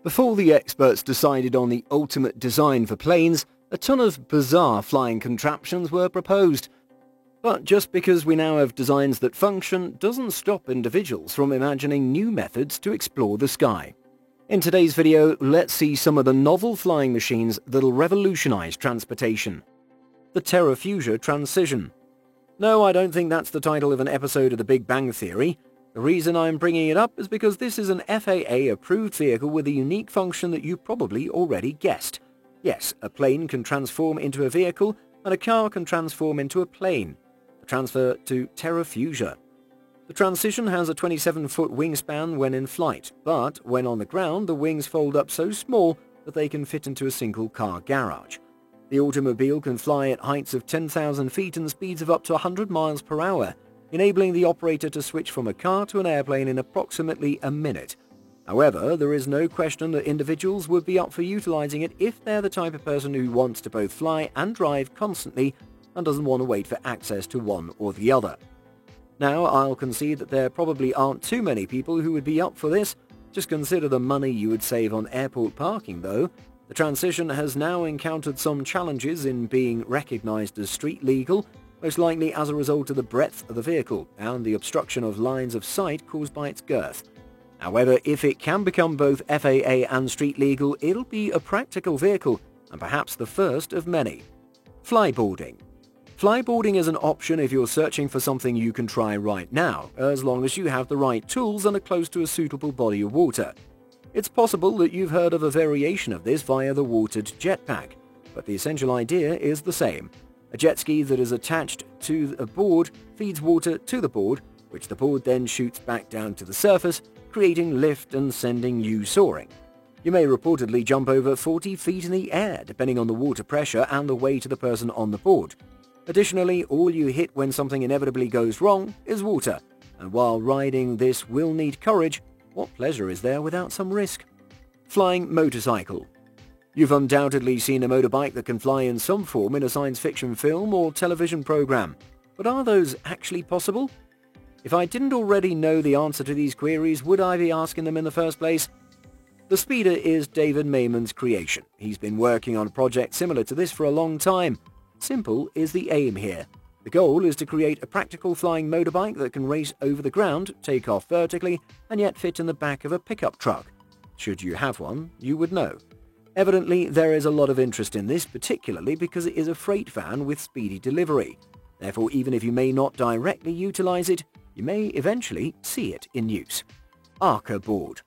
Before the experts decided on the ultimate design for planes, a ton of bizarre flying contraptions were proposed. But just because we now have designs that function doesn't stop individuals from imagining new methods to explore the sky. In today's video, let's see some of the novel flying machines that'll revolutionize transportation. The Terrafugia Transition. No, I don't think that's the title of an episode of The Big Bang Theory. The reason I'm bringing it up is because this is an FAA-approved vehicle with a unique function that you probably already guessed. Yes, a plane can transform into a vehicle, and a car can transform into a plane. The transfer to Terrafugia. The Transition has a 27-foot wingspan when in flight, but when on the ground, the wings fold up so small that they can fit into a single-car garage. The automobile can fly at heights of 10,000 feet and speeds of up to 100 miles per hour, enabling the operator to switch from a car to an airplane in approximately a minute. However, there is no question that individuals would be up for utilizing it if they're the type of person who wants to both fly and drive constantly and doesn't want to wait for access to one or the other. Now, I'll concede that there probably aren't too many people who would be up for this. Just consider the money you would save on airport parking, though. The Transition has now encountered some challenges in being recognized as street legal, most likely as a result of the breadth of the vehicle and the obstruction of lines of sight caused by its girth. However, if it can become both FAA and street legal, it'll be a practical vehicle, and perhaps the first of many. Flyboarding. Flyboarding is an option if you're searching for something you can try right now, as long as you have the right tools and are close to a suitable body of water. It's possible that you've heard of a variation of this via the watered jetpack, but the essential idea is the same. A jet ski that is attached to a board feeds water to the board, which the board then shoots back down to the surface, creating lift and sending you soaring. You may reportedly jump over 40 feet in the air, depending on the water pressure and the weight of the person on the board. Additionally, all you hit when something inevitably goes wrong is water, and while riding this will need courage, what pleasure is there without some risk? Flying motorcycle. You've undoubtedly seen a motorbike that can fly in some form in a science fiction film or television program, but are those actually possible? If I didn't already know the answer to these queries, would I be asking them in the first place? The Speeder is David Mayman's creation. He's been working on a project similar to this for a long time. Simple is the aim here. The goal is to create a practical flying motorbike that can race over the ground, take off vertically, and yet fit in the back of a pickup truck. Should you have one, you would know. Evidently, there is a lot of interest in this, particularly because it is a freight van with speedy delivery. Therefore, even if you may not directly utilize it, you may eventually see it in use. Arca board.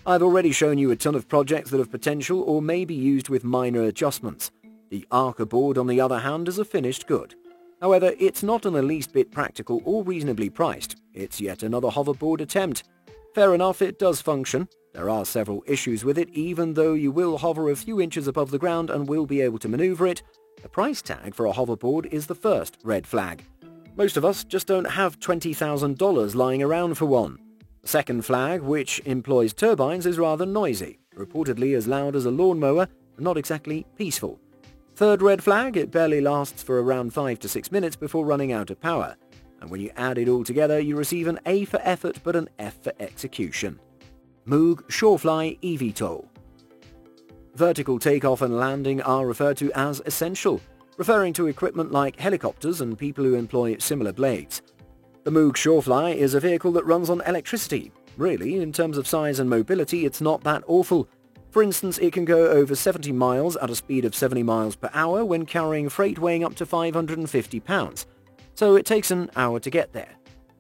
I've already shown you a ton of projects that have potential or may be used with minor adjustments. The Arca board, on the other hand, is a finished good. However, it's not in the least bit practical or reasonably priced. It's yet another hoverboard attempt. Fair enough, it does function. There are several issues with it, even though you will hover a few inches above the ground and will be able to maneuver it. The price tag for a hoverboard is the first red flag. Most of us just don't have $20,000 lying around for one. The second flag, which employs turbines, is rather noisy, reportedly as loud as a lawnmower and not exactly peaceful. Third red flag, it barely lasts for around 5 to 6 minutes before running out of power. And when you add it all together, you receive an A for effort but an F for execution. Moog Shorefly eVTOL. Vertical takeoff and landing are referred to as essential, referring to equipment like helicopters and people who employ similar blades. The Moog Shorefly is a vehicle that runs on electricity. Really, in terms of size and mobility, it's not that awful. For instance, it can go over 70 miles at a speed of 70 miles per hour when carrying freight weighing up to 550 pounds. So it takes an hour to get there.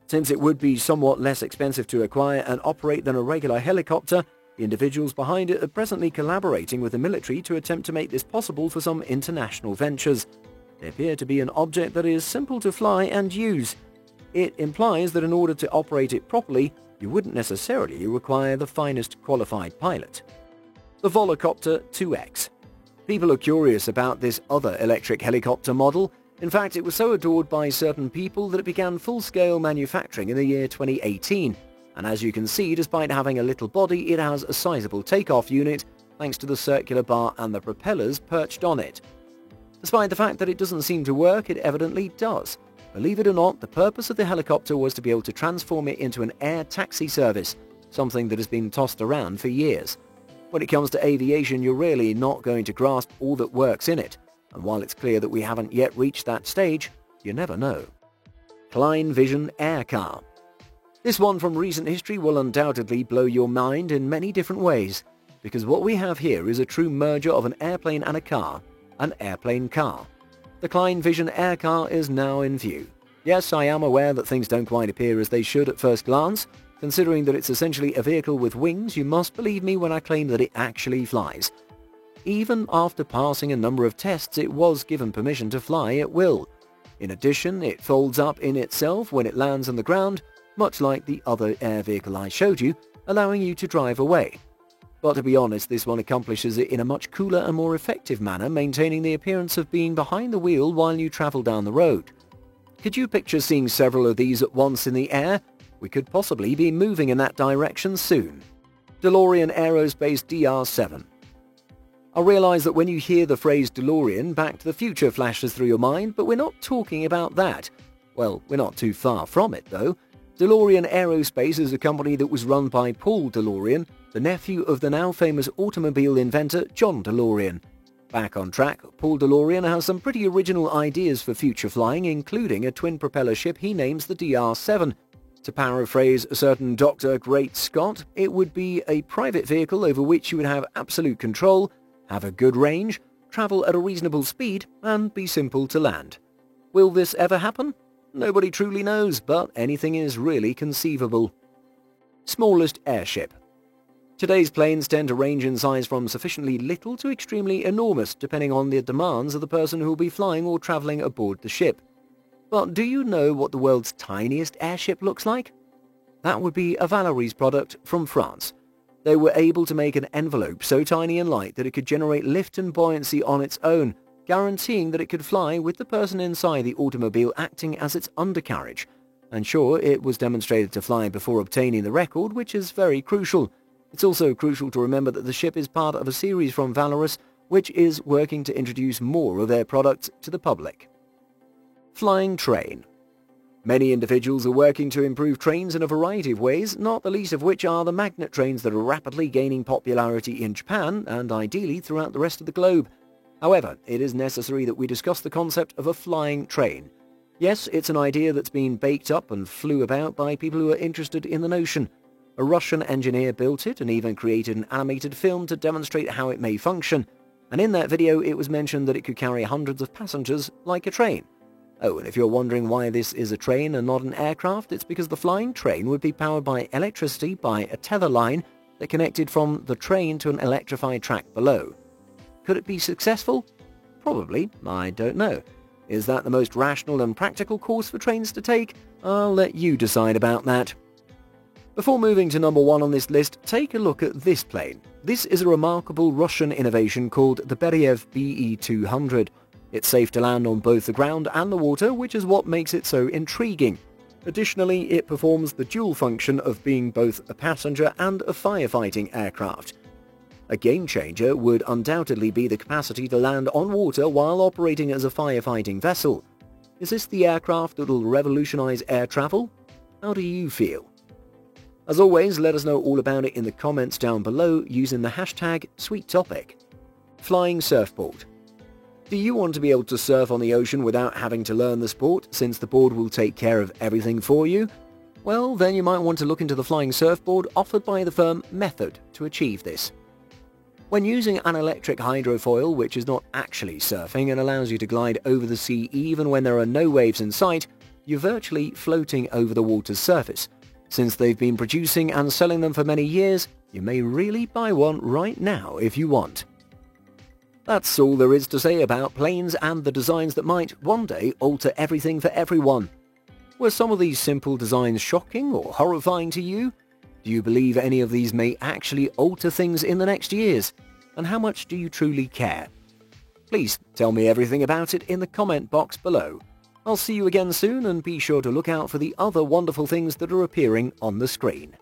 Since it would be somewhat less expensive to acquire and operate than a regular helicopter, the individuals behind it are presently collaborating with the military to attempt to make this possible for some international ventures. They appear to be an object that is simple to fly and use. It implies that in order to operate it properly, you wouldn't necessarily require the finest qualified pilot. The Volocopter 2X. People are curious about this other electric helicopter model. In fact, it was so adored by certain people that it began full-scale manufacturing in the year 2018. And as you can see, despite having a little body, it has a sizable takeoff unit, thanks to the circular bar and the propellers perched on it. Despite the fact that it doesn't seem to work, it evidently does. Believe it or not, the purpose of the helicopter was to be able to transform it into an air taxi service, something that has been tossed around for years. When it comes to aviation, you're really not going to grasp all that works in it, and while it's clear that we haven't yet reached that stage, you never know. Klein Vision Air Car. This one from recent history will undoubtedly blow your mind in many different ways, because what we have here is a true merger of an airplane and a car, an airplane car. The Klein Vision Air Car is now in view. Yes, I am aware that things don't quite appear as they should at first glance. Considering that it's essentially a vehicle with wings, you must believe me when I claim that it actually flies. Even after passing a number of tests, it was given permission to fly at will. In addition, it folds up in itself when it lands on the ground, much like the other air vehicle I showed you, allowing you to drive away. But to be honest, this one accomplishes it in a much cooler and more effective manner, maintaining the appearance of being behind the wheel while you travel down the road. Could you picture seeing several of these at once in the air? We could possibly be moving in that direction soon. DeLorean Aerospace DR7. I realise that when you hear the phrase DeLorean, Back to the Future flashes through your mind, but we're not talking about that. Well, we're not too far from it, though. DeLorean Aerospace is a company that was run by Paul DeLorean, the nephew of the now famous automobile inventor John DeLorean. Back on track, Paul DeLorean has some pretty original ideas for future flying, including a twin-propeller ship he names the DR7. To paraphrase a certain Dr. Great Scott, it would be a private vehicle over which you would have absolute control, have a good range, travel at a reasonable speed, and be simple to land. Will this ever happen? Nobody truly knows, but anything is really conceivable. Smallest airship. Today's planes tend to range in size from sufficiently little to extremely enormous, depending on the demands of the person who will be flying or traveling aboard the ship. But do you know what the world's tiniest airship looks like? That would be a Valerie's product from France. They were able to make an envelope so tiny and light that it could generate lift and buoyancy on its own, guaranteeing that it could fly with the person inside the automobile acting as its undercarriage. And sure, it was demonstrated to fly before obtaining the record, which is very crucial. It's also crucial to remember that the ship is part of a series from Valoris, which is working to introduce more of their products to the public. Flying train. Many individuals are working to improve trains in a variety of ways, not the least of which are the magnet trains that are rapidly gaining popularity in Japan and ideally throughout the rest of the globe. However, it is necessary that we discuss the concept of a flying train. Yes, it's an idea that's been baked up and flew about by people who are interested in the notion. A Russian engineer built it and even created an animated film to demonstrate how it may function. And in that video, it was mentioned that it could carry hundreds of passengers like a train. Oh, and if you're wondering why this is a train and not an aircraft, it's because the flying train would be powered by electricity by a tether line that connected from the train to an electrified track below. Could it be successful? Probably, I don't know. Is that the most rational and practical course for trains to take? I'll let you decide about that. Before moving to number 1 on this list, take a look at this plane. This is a remarkable Russian innovation called the Beriev BE-200. It's safe to land on both the ground and the water, which is what makes it so intriguing. Additionally, it performs the dual function of being both a passenger and a firefighting aircraft. A game changer would undoubtedly be the capacity to land on water while operating as a firefighting vessel. Is this the aircraft that will revolutionize air travel? How do you feel? As always, let us know all about it in the comments down below using the hashtag #SweetTopic. Flying surfboard. Do you want to be able to surf on the ocean without having to learn the sport, since the board will take care of everything for you? Well, then you might want to look into the flying surfboard offered by the firm Method to achieve this. When using an electric hydrofoil, which is not actually surfing and allows you to glide over the sea even when there are no waves in sight, you're virtually floating over the water's surface. Since they've been producing and selling them for many years, you may really buy one right now if you want. That's all there is to say about planes and the designs that might one day alter everything for everyone. Were some of these simple designs shocking or horrifying to you? Do you believe any of these may actually alter things in the next years? And how much do you truly care? Please tell me everything about it in the comment box below. I'll see you again soon, and be sure to look out for the other wonderful things that are appearing on the screen.